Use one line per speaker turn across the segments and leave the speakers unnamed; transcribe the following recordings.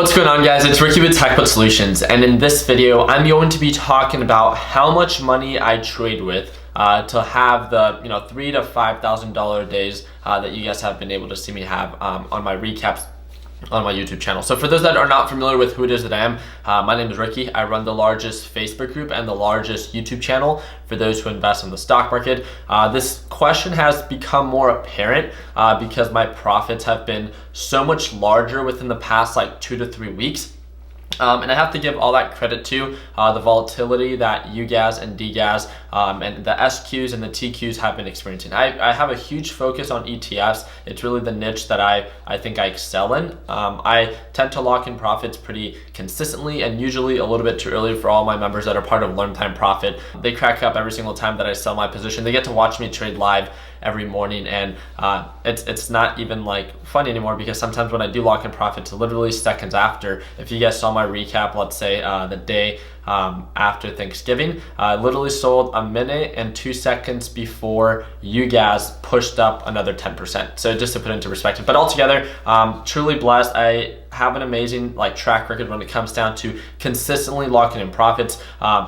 What's going on, guys? It's Ricky with TechBot Solutions, and in this video I'm going to be talking about how much money I trade with to have the $3,000 to $5,000 days that you guys have been able to see me have on my recaps on my YouTube channel. So for those that are not familiar with who it is that I am, my name is Ricky. I run the largest Facebook group and the largest YouTube channel for those who invest in the stock market. This question has become more apparent because my profits have been so much larger within the past 2 to 3 weeks. And I have to give all that credit to the volatility that UGAS and DGAS and the SQs and the TQs have been experiencing. I have a huge focus on ETFs. It's really the niche that I think I excel in. I tend to lock in profits pretty consistently and usually a little bit too early for all my members that are part of Learn Time Profit. They crack up every single time that I sell my position. They get to watch me trade live every morning, and it's not even funny anymore because sometimes when I do lock in profits, literally seconds after, if you guys saw my recap, let's say the day after Thanksgiving, I literally sold a minute and 2 seconds before you guys pushed up another 10%. So just to put it into perspective, but altogether, truly blessed. I have an amazing track record when it comes down to consistently locking in profits.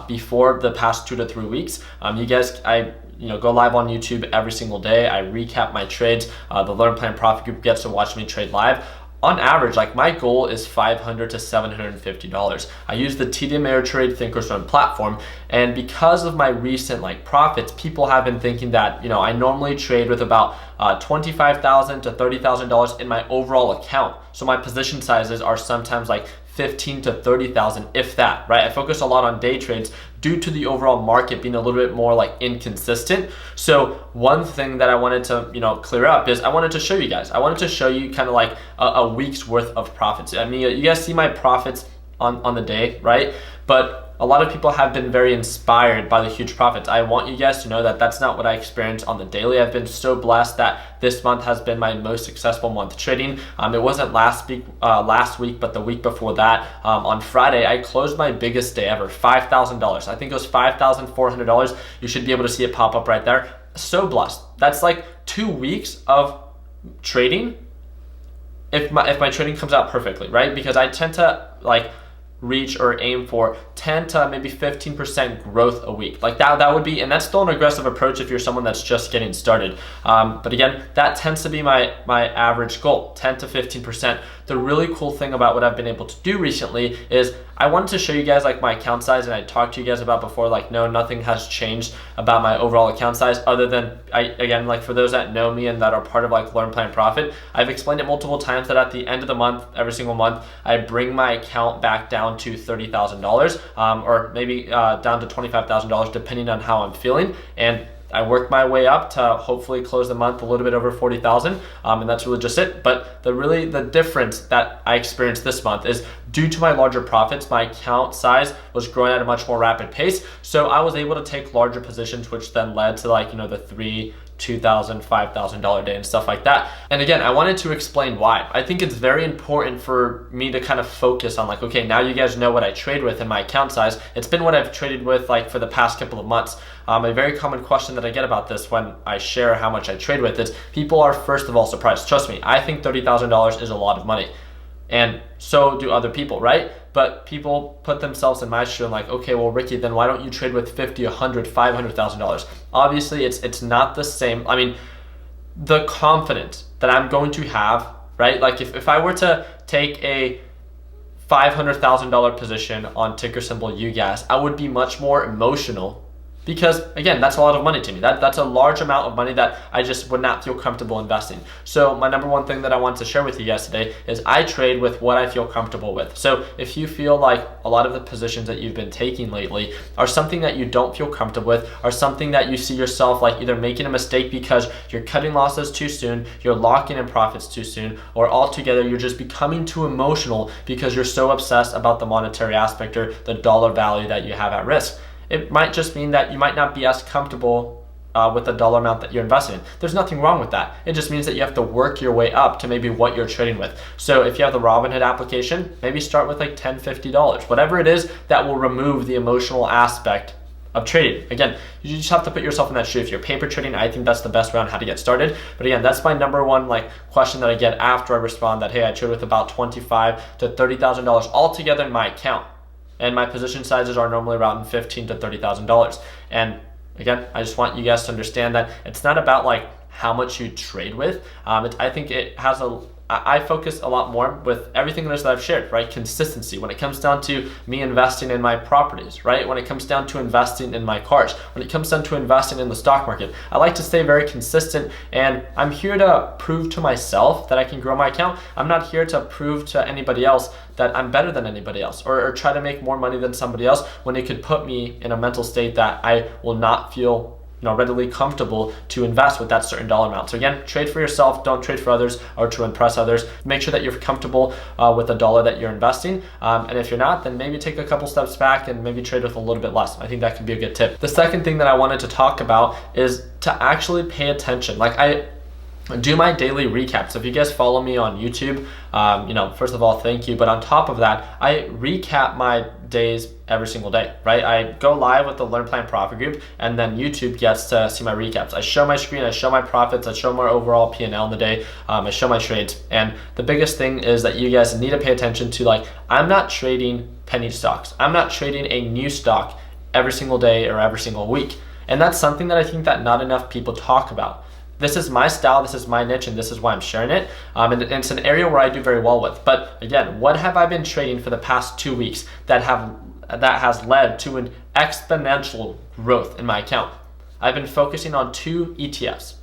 Before the past 2 to 3 weeks, you guys, I go live on YouTube every single day. I recap my trades. The Learn Plan Profit group gets to watch me trade live. On average, my goal is $500 to $750. I use the TD Ameritrade Thinkorswim platform, and because of my recent profits, people have been thinking that I normally trade with about $25,000 to $30,000 in my overall account. So my position sizes are sometimes $15,000 to $30,000, if that, right? I focus a lot on day trades due to the overall market being a little bit more inconsistent. So one thing that I wanted to clear up is I wanted to show you guys. I wanted to show you kind of a week's worth of profits. I mean, you guys see my profits on the day, right? But a lot of people have been very inspired by the huge profits. I want you guys to know that that's not what I experience on the daily. I've been so blessed that this month has been my most successful month trading. It wasn't last week, but the week before that, on Friday, I closed my biggest day ever, $5,000. I think it was $5,400. You should be able to see it pop up right there. So blessed. That's 2 weeks of trading if my trading comes out perfectly, right? Because I tend to reach or aim for 10 to maybe 15% growth a week. That would be, and that's still an aggressive approach if you're someone that's just getting started. But again, that tends to be my average goal, 10 to 15%. The really cool thing about what I've been able to do recently is I wanted to show you guys my account size, and I talked to you guys about before, no, nothing has changed about my overall account size other than, again, for those that know me and that are part of Learn Plan Profit, I've explained it multiple times that at the end of the month, every single month, I bring my account back down to $30,000 or maybe down to $25,000 depending on how I'm feeling, and I worked my way up to hopefully close the month a little bit over 40,000, and that's really just it. But the difference that I experienced this month is due to my larger profits, my account size was growing at a much more rapid pace. So I was able to take larger positions, which then led to the $3,000, $2,000, $5,000 day and stuff like that. And again, I wanted to explain why. I think it's very important for me to kind of focus on okay, now you guys know what I trade with in my account size. It's been what I've traded with for the past couple of months. A very common question that I get about this when I share how much I trade with is people are first of all surprised. Trust me, I think $30,000 is a lot of money. And so do other people, right? But people put themselves in my shoe and okay, well, Ricky, then why don't you trade with $50,000, $100,000, $500,000? Obviously, it's not the same. I mean, the confidence that I'm going to have, right? If I were to take a $500,000 position on ticker symbol UGAS, I would be much more emotional. Because again, that's a lot of money to me. That's a large amount of money that I just would not feel comfortable investing. So my number one thing that I want to share with you guys today is I trade with what I feel comfortable with. So if you feel a lot of the positions that you've been taking lately are something that you don't feel comfortable with, or something that you see yourself either making a mistake because you're cutting losses too soon, you're locking in profits too soon, or altogether you're just becoming too emotional because you're so obsessed about the monetary aspect or the dollar value that you have at risk. It might just mean that you might not be as comfortable with the dollar amount that you're investing in. There's nothing wrong with that. It just means that you have to work your way up to maybe what you're trading with. So if you have the Robinhood application, maybe start with $10, $50, whatever it is that will remove the emotional aspect of trading. Again, you just have to put yourself in that shoe. If you're paper trading, I think that's the best way on how to get started. But again, that's my number one question that I get after I respond that, hey, I trade with about $25,000 to $30,000 altogether in my account. And my position sizes are normally around $15,000 to $30,000. And again, I just want you guys to understand that it's not about how much you trade with. I think it has I focus a lot more with everything that I've shared, right? Consistency. When it comes down to me investing in my properties, right? When it comes down to investing in my cars, when it comes down to investing in the stock market, I like to stay very consistent, and I'm here to prove to myself that I can grow my account. I'm not here to prove to anybody else that I'm better than anybody else, or try to make more money than somebody else when it could put me in a mental state that I will not feel readily comfortable to invest with that certain dollar amount. So again, trade for yourself, don't trade for others or to impress others. Make sure that you're comfortable with the dollar that you're investing. And if you're not, then maybe take a couple steps back and maybe trade with a little bit less. I think that could be a good tip. The second thing that I wanted to talk about is to actually pay attention. I do my daily recaps. So if you guys follow me on YouTube, first of all, thank you. But on top of that, I recap my days every single day, right? I go live with the Learn Plan Profit group, and then YouTube gets to see my recaps. I show my screen, I show my profits, I show my overall P&L in the day, I show my trades. And the biggest thing is that you guys need to pay attention to, I'm not trading penny stocks. I'm not trading a new stock every single day or every single week. And that's something that I think that not enough people talk about. This is my style, this is my niche, and this is why I'm sharing it. And it's an area where I do very well with. But again, what have I been trading for the past 2 weeks that has led to an exponential growth in my account? I've been focusing on 2 ETFs.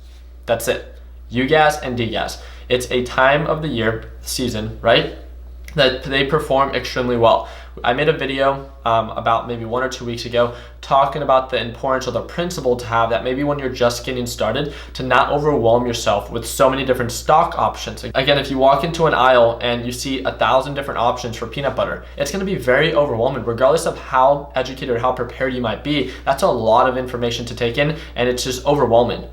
That's it. UGAS and DGAS. It's a time of the year, season, right, that they perform extremely well. I made a video about maybe 1 or 2 weeks ago talking about the importance or the principle to have that maybe when you're just getting started, to not overwhelm yourself with so many different stock options. Again, if you walk into an aisle and you see 1,000 different options for peanut butter, it's going to be very overwhelming regardless of how educated or how prepared you might be. That's a lot of information to take in, and it's just overwhelming.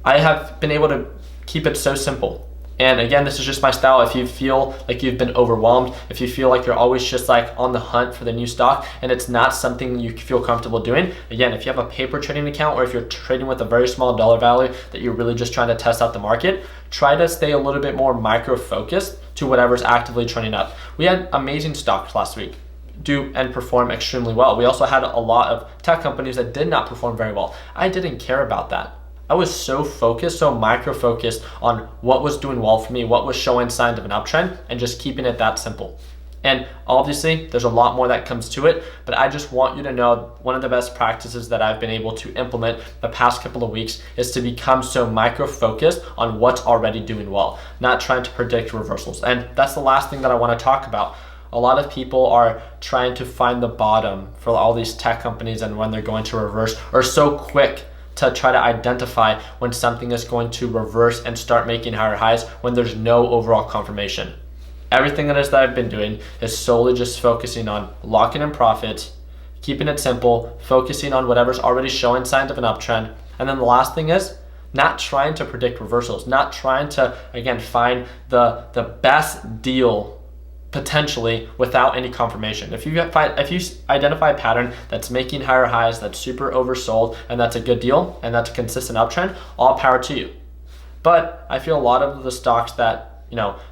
I have been able to keep it so simple. And again, this is just my style. If you feel like you've been overwhelmed, if you feel like you're always just on the hunt for the new stock and it's not something you feel comfortable doing, again, if you have a paper trading account or if you're trading with a very small dollar value that you're really just trying to test out the market, try to stay a little bit more micro focused to whatever's actively trending up. We had amazing stocks last week do and perform extremely well. We also had a lot of tech companies that did not perform very well. I didn't care about that. I was so focused, so micro-focused on what was doing well for me, what was showing signs of an uptrend, and just keeping it that simple. And obviously, there's a lot more that comes to it, but I just want you to know one of the best practices that I've been able to implement the past couple of weeks is to become so micro-focused on what's already doing well, not trying to predict reversals. And that's the last thing that I want to talk about. A lot of people are trying to find the bottom for all these tech companies and when they're going to reverse, or so quick to try to identify when something is going to reverse and start making higher highs when there's no overall confirmation. Everything that I've been doing is solely just focusing on locking in profits, keeping it simple, focusing on whatever's already showing signs of an uptrend. And then the last thing is not trying to predict reversals, not trying to, again, find the best deal potentially without any confirmation. If you identify a pattern that's making higher highs, that's super oversold, and that's a good deal, and that's a consistent uptrend, all power to you. But I feel a lot of the stocks that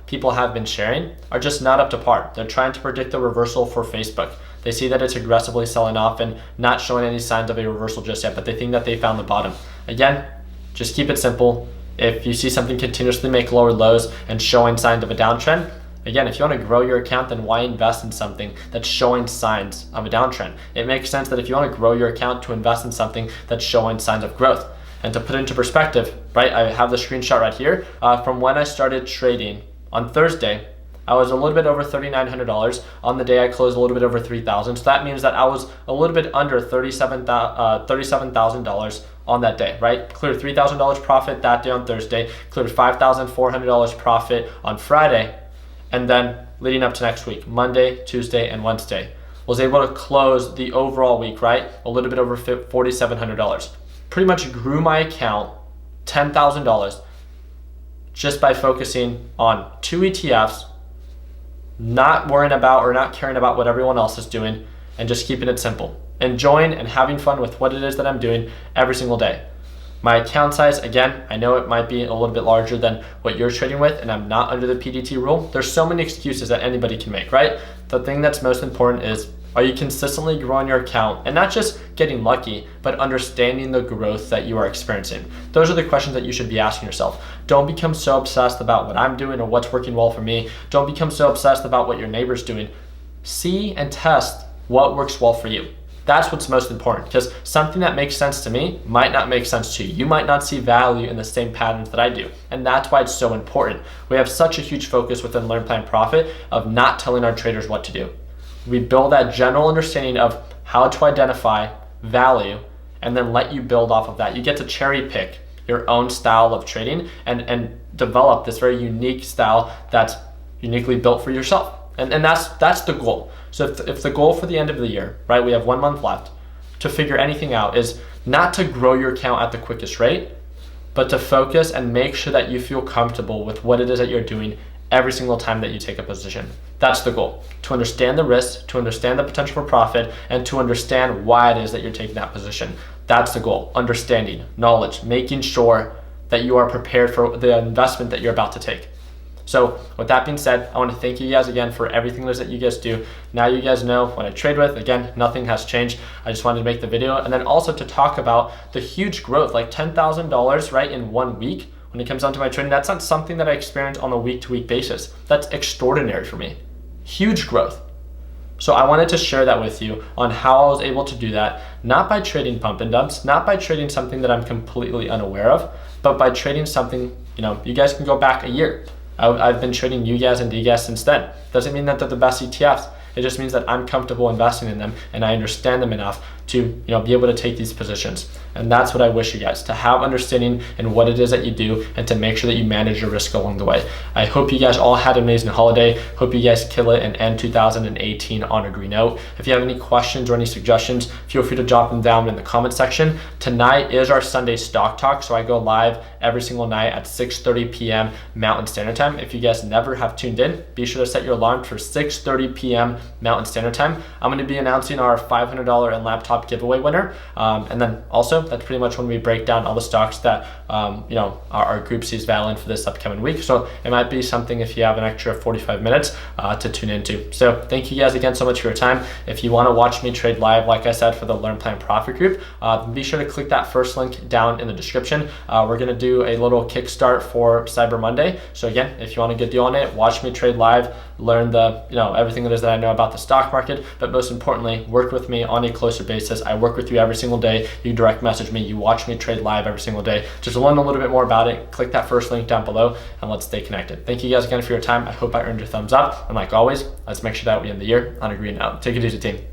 people have been sharing are just not up to par. They're trying to predict the reversal for Facebook. They see that it's aggressively selling off and not showing any signs of a reversal just yet, but they think that they found the bottom. Again, just keep it simple. If you see something continuously make lower lows and showing signs of a downtrend, again, if you want to grow your account, then why invest in something that's showing signs of a downtrend? It makes sense that if you want to grow your account, to invest in something that's showing signs of growth. And to put it into perspective, right, I have the screenshot right here. From when I started trading on Thursday, I was a little bit over $3,900. On the day I closed a little bit over $3,000. So that means that I was a little bit under $37,000 on that day, right? Cleared $3,000 profit that day on Thursday, cleared $5,400 profit on Friday, and then leading up to next week, Monday, Tuesday, and Wednesday, was able to close the overall week, right? A little bit over $4,700. Pretty much grew my account $10,000 just by focusing on 2 ETFs, not worrying about or not caring about what everyone else is doing, and just keeping it simple. enjoying and having fun with what it is that I'm doing every single day. My account size, again, I know it might be a little bit larger than what you're trading with, and I'm not under the PDT rule. There's so many excuses that anybody can make, right? The thing that's most important is, are you consistently growing your account and not just getting lucky, but understanding the growth that you are experiencing? Those are the questions that you should be asking yourself. Don't become so obsessed about what I'm doing or what's working well for me. Don't become so obsessed about what your neighbor's doing. See and test what works well for you. That's what's most important, because something that makes sense to me might not make sense to you. You might not see value in the same patterns that I do. And that's why it's so important. We have such a huge focus within Learn, Plan, Profit of not telling our traders what to do. We build that general understanding of how to identify value and then let you build off of that. You get to cherry pick your own style of trading and develop this very unique style that's uniquely built for yourself. And that's the goal. So if the goal for the end of the year, right, we have 1 month left to figure anything out, is not to grow your account at the quickest rate, but to focus and make sure that you feel comfortable with what it is that you're doing every single time that you take a position. That's the goal, to understand the risk, to understand the potential for profit, and to understand why it is that you're taking that position. That's the goal, understanding, knowledge, making sure that you are prepared for the investment that you're about to take. So with that being said, I want to thank you guys again for everything that you guys do. Now you guys know what I trade with. Again, nothing has changed. I just wanted to make the video, and then also to talk about the huge growth, like $10,000 right in 1 week. When it comes down to my trading, that's not something that I experience on a week-to-week basis. That's extraordinary for me. Huge growth. So I wanted to share that with you on how I was able to do that, not by trading pump and dumps, not by trading something that I'm completely unaware of, but by trading something, you guys can go back a year. I've been trading UGAS and DGAS since then. Doesn't mean that they're the best ETFs. It just means that I'm comfortable investing in them and I understand them enough to be able to take these positions. And that's what I wish you guys, to have understanding in what it is that you do and to make sure that you manage your risk along the way. I hope you guys all had an amazing holiday. Hope you guys kill it and end 2018 on a green note. If you have any questions or any suggestions, feel free to drop them down in the comment section. Tonight is our Sunday stock talk, so I go live every single night at 6:30 p.m. Mountain Standard Time. If you guys never have tuned in, be sure to set your alarm for 6:30 p.m. Mountain Standard Time. I'm going to be announcing our $500 and laptop giveaway winner, and then also that's pretty much when we break down all the stocks that our group sees value in for this upcoming week. So it might be something if you have an extra 45 minutes to tune into. So thank you guys again so much for your time. If you want to watch me trade live, like I said, for the Learn, Plan, Profit group, be sure to click that first link down in the description. We're going to do a little kickstart for Cyber Monday. So again, if you want a good deal on it, watch me trade live, learn the everything that is that I know about the stock market, but most importantly, work with me on a closer basis. I work with you every single day. You direct message me, you watch me trade live every single day. Just to learn a little bit more about it, click that first link down below and let's stay connected. Thank you guys again for your time. I hope I earned your thumbs up. And like always, let's make sure that we end the year on a green note. Take it easy, team.